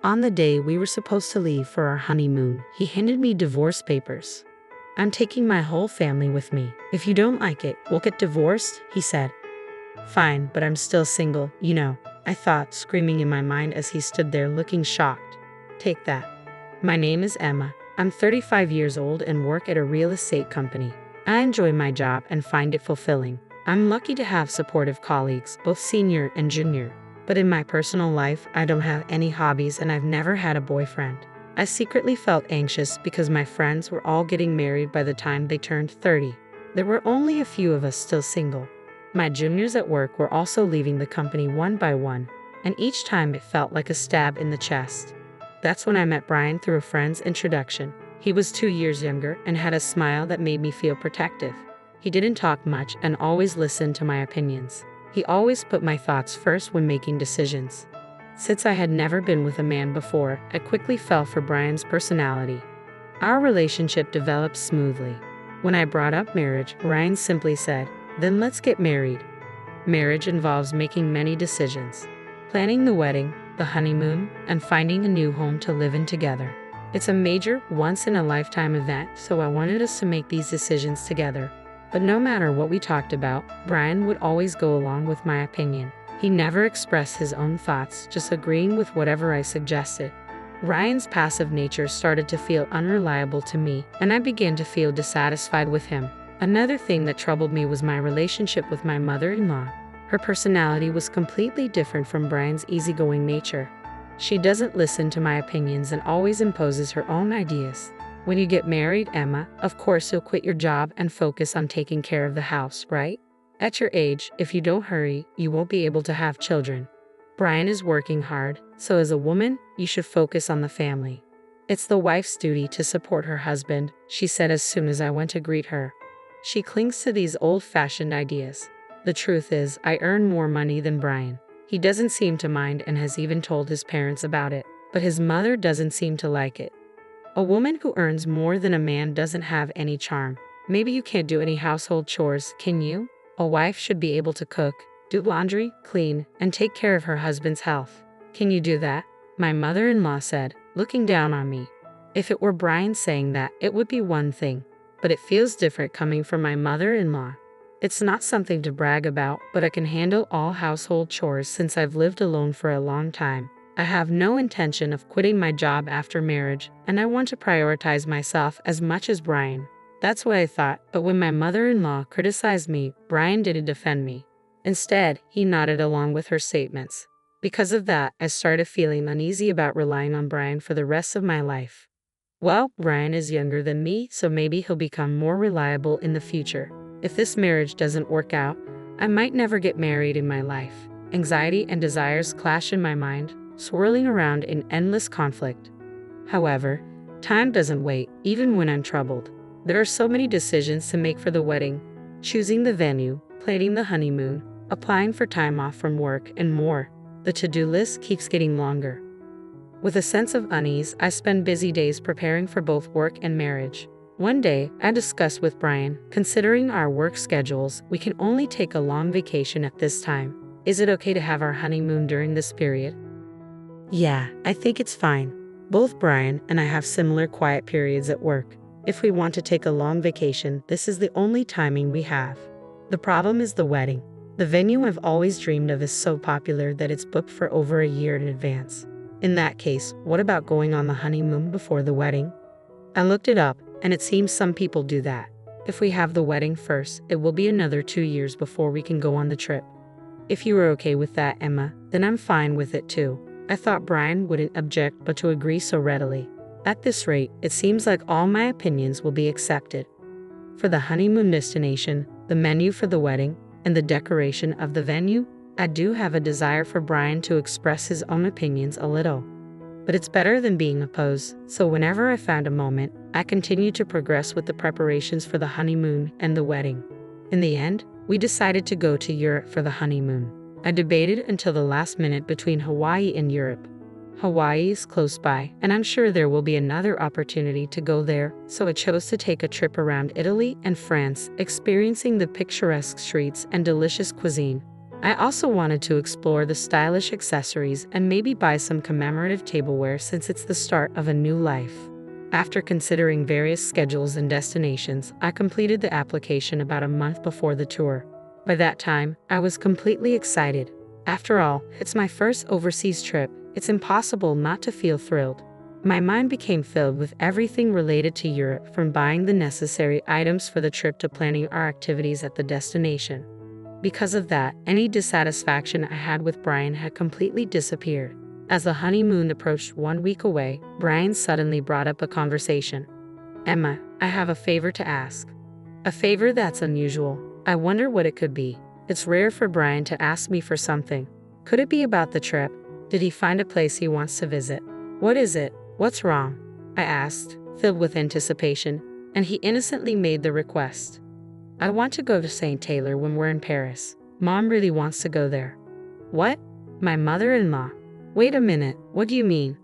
On the day we were supposed to leave for our honeymoon, he handed me divorce papers. "I'm taking my whole family with me. If you don't like it, we'll get divorced," he said. "Fine, but I'm still single, you know," I thought, screaming in my mind as he stood there looking shocked. "Take that. My name is Emma. I'm 35 years old and work at a real estate company. I enjoy my job and find it fulfilling. I'm lucky to have supportive colleagues, both senior and junior. But in my personal life, I don't have any hobbies and I've never had a boyfriend." I secretly felt anxious because my friends were all getting married by the time they turned 30. There were only a few of us still single. My juniors at work were also leaving the company one by one, and each time it felt like a stab in the chest. That's when I met Brian through a friend's introduction. He was 2 years younger and had a smile that made me feel protective. He didn't talk much and always listened to my opinions. He always put my thoughts first when making decisions. Since I had never been with a man before, I quickly fell for Brian's personality. Our relationship developed smoothly. When I brought up marriage, Brian simply said, "Then let's get married." Marriage involves making many decisions. Planning the wedding, the honeymoon, and finding a new home to live in together. It's a major, once-in-a-lifetime event, so I wanted us to make these decisions together. But no matter what we talked about, Brian would always go along with my opinion. He never expressed his own thoughts, just agreeing with whatever I suggested. Ryan's passive nature started to feel unreliable to me, and I began to feel dissatisfied with him. Another thing that troubled me was my relationship with my mother-in-law. Her personality was completely different from Brian's easygoing nature. She doesn't listen to my opinions and always imposes her own ideas. When you get married, Emma, of course you'll quit your job and focus on taking care of the house, right? At your age, if you don't hurry, you won't be able to have children. Brian is working hard, so as a woman, you should focus on the family. It's the wife's duty to support her husband, she said as soon as I went to greet her. She clings to these old-fashioned ideas. The truth is, I earn more money than Brian. He doesn't seem to mind and has even told his parents about it, but his mother doesn't seem to like it. A woman who earns more than a man doesn't have any charm. Maybe you can't do any household chores, can you? A wife should be able to cook, do laundry, clean, and take care of her husband's health. Can you do that? My mother-in-law said, looking down on me. If it were Brian saying that, it would be one thing, but it feels different coming from my mother-in-law. It's not something to brag about, but I can handle all household chores since I've lived alone for a long time. I have no intention of quitting my job after marriage, and I want to prioritize myself as much as Brian. That's what I thought, but when my mother-in-law criticized me, Brian didn't defend me. Instead, he nodded along with her statements. Because of that, I started feeling uneasy about relying on Brian for the rest of my life. Well, Brian is younger than me, so maybe he'll become more reliable in the future. If this marriage doesn't work out, I might never get married in my life. Anxiety and desires clash in my mind, swirling around in endless conflict. However, time doesn't wait, even when I'm troubled. There are so many decisions to make for the wedding, choosing the venue, planning the honeymoon, applying for time off from work, and more. The to-do list keeps getting longer. With a sense of unease, I spend busy days preparing for both work and marriage. One day, I discussed with Brian, considering our work schedules, we can only take a long vacation at this time. Is it okay to have our honeymoon during this period? Yeah, I think it's fine. Both Brian and I have similar quiet periods at work. If we want to take a long vacation, this is the only timing we have. The problem is the wedding. The venue I've always dreamed of is so popular that it's booked for over a year in advance. In that case, what about going on the honeymoon before the wedding? I looked it up, and it seems some people do that. If we have the wedding first, it will be another 2 years before we can go on the trip. If you are okay with that, Emma, then I'm fine with it too. I thought Brian wouldn't object but to agree so readily. At this rate, it seems like all my opinions will be accepted. For the honeymoon destination, the menu for the wedding, and the decoration of the venue, I do have a desire for Brian to express his own opinions a little. But it's better than being opposed, so whenever I found a moment, I continued to progress with the preparations for the honeymoon and the wedding. In the end, we decided to go to Europe for the honeymoon. I debated until the last minute between Hawaii and Europe. Hawaii is close by, and I'm sure there will be another opportunity to go there, so I chose to take a trip around Italy and France, experiencing the picturesque streets and delicious cuisine. I also wanted to explore the stylish accessories and maybe buy some commemorative tableware since it's the start of a new life. After considering various schedules and destinations, I completed the application about a month before the tour. By that time, I was completely excited. After all, it's my first overseas trip. It's impossible not to feel thrilled. My mind became filled with everything related to Europe, from buying the necessary items for the trip to planning our activities at the destination. Because of that, any dissatisfaction I had with Brian had completely disappeared. As the honeymoon approached 1 week away, Brian suddenly brought up a conversation. "Emma, I have a favor to ask." A favor that's unusual. I wonder what it could be. It's rare for Brian to ask me for something. Could it be about the trip? Did he find a place he wants to visit? What is it? What's wrong? I asked, filled with anticipation, and he innocently made the request. "I want to go to St. Taylor when we're in Paris. Mom really wants to go there." "What? My mother-in-law? Wait a minute, what do you mean?"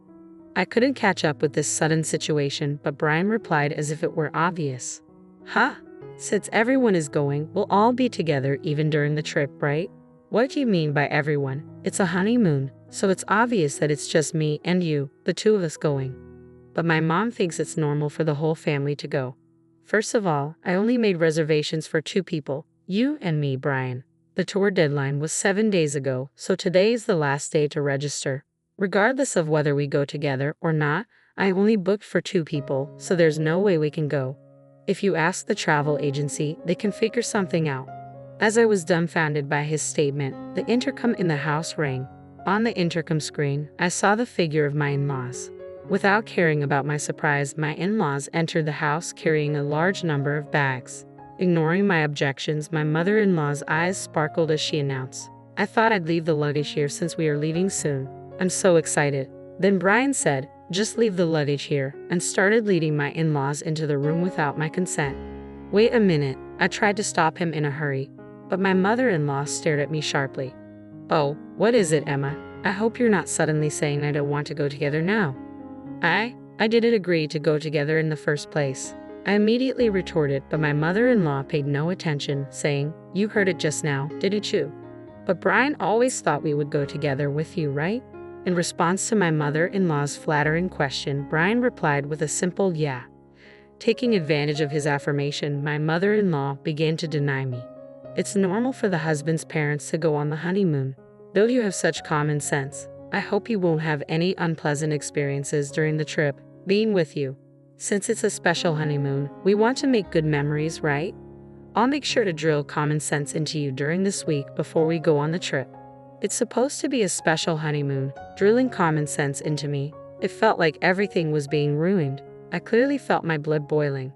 I couldn't catch up with this sudden situation, but Brian replied as if it were obvious. "Huh? Since everyone is going, we'll all be together even during the trip, right?" "What do you mean by everyone? It's a honeymoon, so it's obvious that it's just me and you, the two of us going." "But my mom thinks it's normal for the whole family to go." "First of all, I only made reservations for 2 people, you and me, Brian. The tour deadline was 7 days ago, so today is the last day to register. Regardless of whether we go together or not, I only booked for 2 people, so there's no way we can go. If you ask the travel agency, they can figure something out." As I was dumbfounded by his statement, the intercom in the house rang. On the intercom screen, I saw the figure of my in-laws. Without caring about my surprise, my in-laws entered the house carrying a large number of bags. Ignoring my objections, my mother-in-law's eyes sparkled as she announced, "I thought I'd leave the luggage here since we are leaving soon. I'm so excited." Then Brian said, "Just leave the luggage here," and started leading my in-laws into the room without my consent. "Wait a minute," I tried to stop him in a hurry, but my mother-in-law stared at me sharply. "Oh, what is it, Emma? I hope you're not suddenly saying I don't want to go together now." I didn't agree to go together in the first place," I immediately retorted, but my mother-in-law paid no attention, saying, "You heard it just now, didn't you? But Brian always thought we would go together with you, right?" In response to my mother-in-law's flattering question, Brian replied with a simple yeah. Taking advantage of his affirmation, my mother-in-law began to deny me. "It's normal for the husband's parents to go on the honeymoon. Though you have such common sense, I hope you won't have any unpleasant experiences during the trip being with you. Since it's a special honeymoon, we want to make good memories, right? I'll make sure to drill common sense into you during this week before we go on the trip." It's supposed to be a special honeymoon, drilling common sense into me. It felt like everything was being ruined. I clearly felt my blood boiling.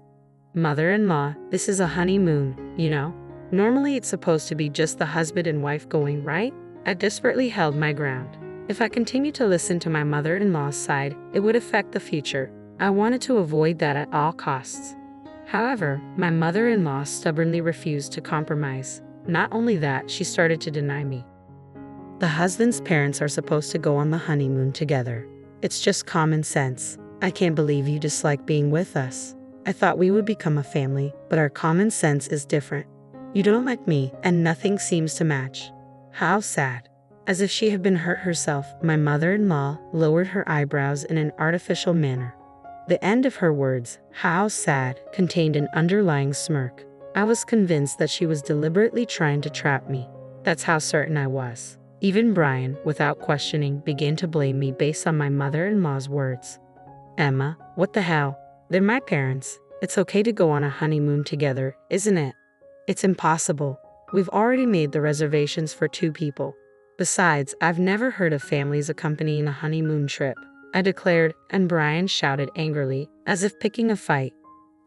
"Mother-in-law, this is a honeymoon, you know? Normally it's supposed to be just the husband and wife going, right?" I desperately held my ground. If I continued to listen to my mother-in-law's side, it would affect the future. I wanted to avoid that at all costs. However, my mother-in-law stubbornly refused to compromise. Not only that, she started to deny me. "The husband's parents are supposed to go on the honeymoon together. It's just common sense. I can't believe you dislike being with us. I thought we would become a family, but our common sense is different. You don't like me, and nothing seems to match. How sad." As if she had been hurt herself, my mother-in-law lowered her eyebrows in an artificial manner. The end of her words, "how sad," contained an underlying smirk. I was convinced that she was deliberately trying to trap me. That's how certain I was. Even Brian, without questioning, began to blame me based on my mother-in-law's words. "Emma, what the hell? They're my parents. It's okay to go on a honeymoon together, isn't it? It's impossible. We've already made the reservations for 2 people. Besides, I've never heard of families accompanying a honeymoon trip," I declared, and Brian shouted angrily, as if picking a fight.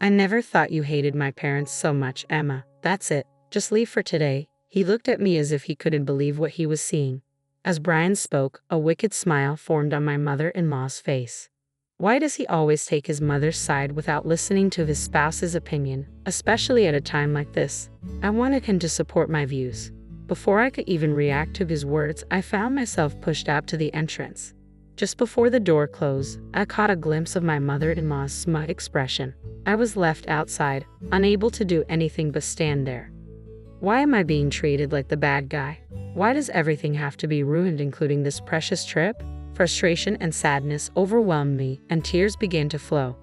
"I never thought you hated my parents so much, Emma. That's it. Just leave for today." He looked at me as if he couldn't believe what he was seeing. As Brian spoke, a wicked smile formed on my mother-in-law's face. Why does he always take his mother's side without listening to his spouse's opinion, especially at a time like this? I wanted him to support my views. Before I could even react to his words, I found myself pushed out to the entrance. Just before the door closed, I caught a glimpse of my mother-in-law's smug expression. I was left outside, unable to do anything but stand there. Why am I being treated like the bad guy? Why does everything have to be ruined, including this precious trip? Frustration and sadness overwhelmed me, and tears began to flow.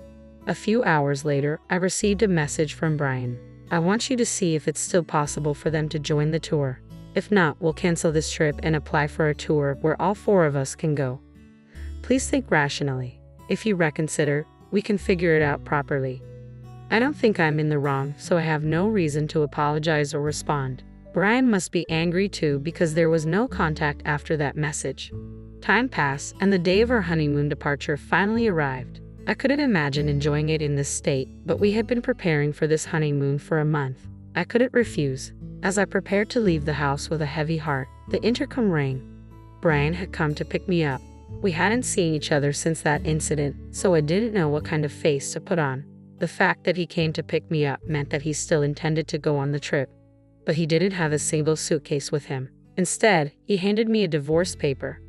A few hours later, I received a message from Brian. I want you to see if it's still possible for them to join the tour. If not, we'll cancel this trip and apply for a tour where all 4 of us can go. Please think rationally. If you reconsider, we can figure it out properly. I don't think I'm in the wrong, so I have no reason to apologize or respond. Brian must be angry too because there was no contact after that message. Time passed, and the day of our honeymoon departure finally arrived. I couldn't imagine enjoying it in this state, but we had been preparing for this honeymoon for a month. I couldn't refuse. As I prepared to leave the house with a heavy heart, the intercom rang. Brian had come to pick me up. We hadn't seen each other since that incident, so I didn't know what kind of face to put on. The fact that he came to pick me up meant that he still intended to go on the trip. But he didn't have a single suitcase with him. Instead, he handed me a divorce paper.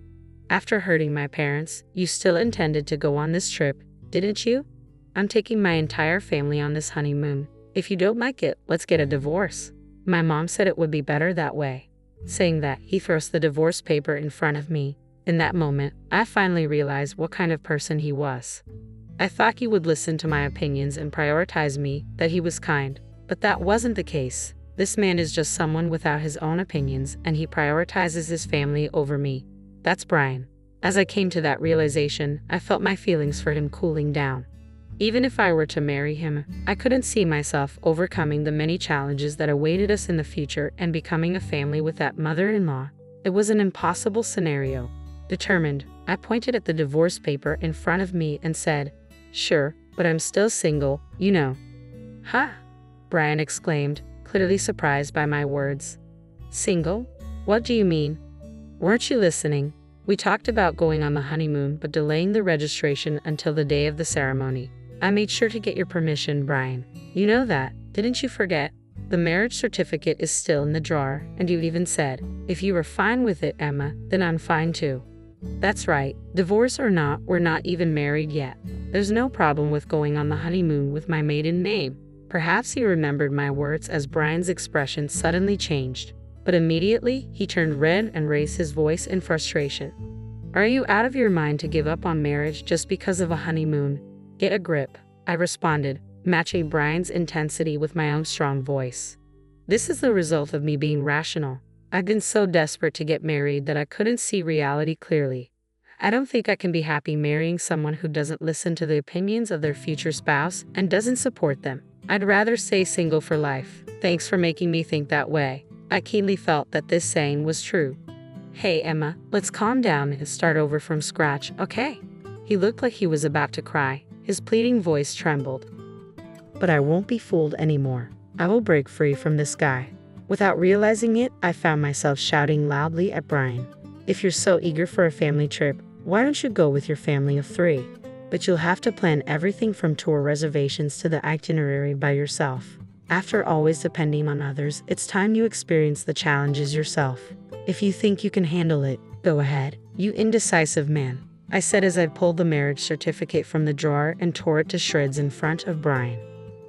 After hurting my parents, you still intended to go on this trip, didn't you? I'm taking my entire family on this honeymoon. If you don't like it, let's get a divorce. My mom said it would be better that way. Saying that, he thrust the divorce paper in front of me. In that moment, I finally realized what kind of person he was. I thought he would listen to my opinions and prioritize me, that he was kind. But that wasn't the case. This man is just someone without his own opinions, and he prioritizes his family over me. That's Brian. As I came to that realization, I felt my feelings for him cooling down. Even if I were to marry him, I couldn't see myself overcoming the many challenges that awaited us in the future and becoming a family with that mother-in-law. It was an impossible scenario. Determined, I pointed at the divorce paper in front of me and said, "Sure, but I'm still single, you know." "Huh?" Brian exclaimed, clearly surprised by my words. "Single? What do you mean? Weren't you listening? We talked about going on the honeymoon but delaying the registration until the day of the ceremony. I made sure to get your permission, Brian. You know that, didn't you forget? The marriage certificate is still in the drawer, and you even said, if you were fine with it, Emma, then I'm fine too." "That's right. Divorce or not, we're not even married yet. There's no problem with going on the honeymoon with my maiden name." Perhaps he remembered my words as Brian's expression suddenly changed. But immediately, he turned red and raised his voice in frustration. "Are you out of your mind to give up on marriage just because of a honeymoon? Get a grip," I responded, matching Brian's intensity with my own strong voice. "This is the result of me being rational. I've been so desperate to get married that I couldn't see reality clearly. I don't think I can be happy marrying someone who doesn't listen to the opinions of their future spouse and doesn't support them. I'd rather stay single for life." Thanks for making me think that way. I keenly felt that this saying was true. "Hey, Emma, let's calm down and start over from scratch, okay?" He looked like he was about to cry. His pleading voice trembled. But I won't be fooled anymore. I will break free from this guy. Without realizing it, I found myself shouting loudly at Brian. "If you're so eager for a family trip, why don't you go with your family of 3? But you'll have to plan everything from tour reservations to the itinerary by yourself. After always depending on others, it's time you experience the challenges yourself. If you think you can handle it, go ahead, you indecisive man," I said as I pulled the marriage certificate from the drawer and tore it to shreds in front of Brian.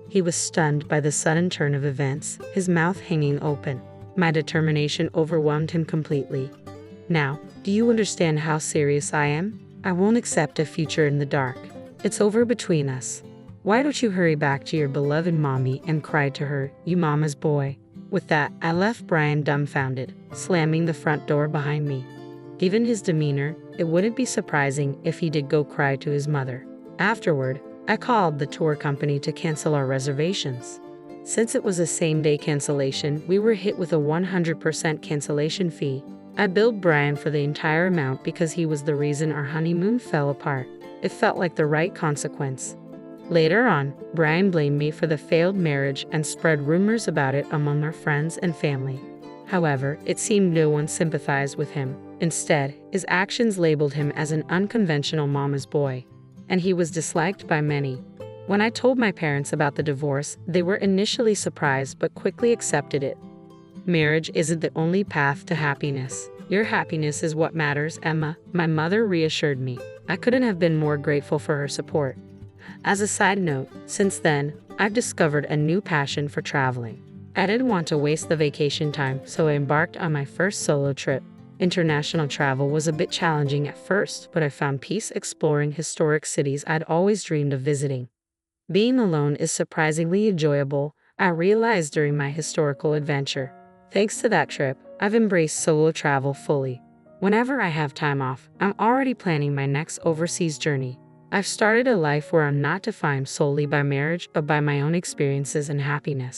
He was stunned by the sudden turn of events, his mouth hanging open. My determination overwhelmed him completely. "Now, do you understand how serious I am? I won't accept a future in the dark. It's over between us. Why don't you hurry back to your beloved mommy and cry to her, you mama's boy." With that, I left Brian dumbfounded, slamming the front door behind me. Given his demeanor, it wouldn't be surprising if he did go cry to his mother. Afterward, I called the tour company to cancel our reservations. Since it was a same-day cancellation, we were hit with a 100% cancellation fee. I billed Brian for the entire amount because he was the reason our honeymoon fell apart. It felt like the right consequence. Later on, Brian blamed me for the failed marriage and spread rumors about it among our friends and family. However, it seemed no one sympathized with him. Instead, his actions labeled him as an unconventional mama's boy, and he was disliked by many. When I told my parents about the divorce, they were initially surprised but quickly accepted it. "Marriage isn't the only path to happiness. Your happiness is what matters, Emma," my mother reassured me. I couldn't have been more grateful for her support. As a side note, since then, I've discovered a new passion for traveling. I didn't want to waste the vacation time, so I embarked on my first solo trip. International travel was a bit challenging at first, but I found peace exploring historic cities I'd always dreamed of visiting. Being alone is surprisingly enjoyable, I realized during my historical adventure. Thanks to that trip, I've embraced solo travel fully. Whenever I have time off, I'm already planning my next overseas journey. I've started a life where I'm not defined solely by marriage, but by my own experiences and happiness.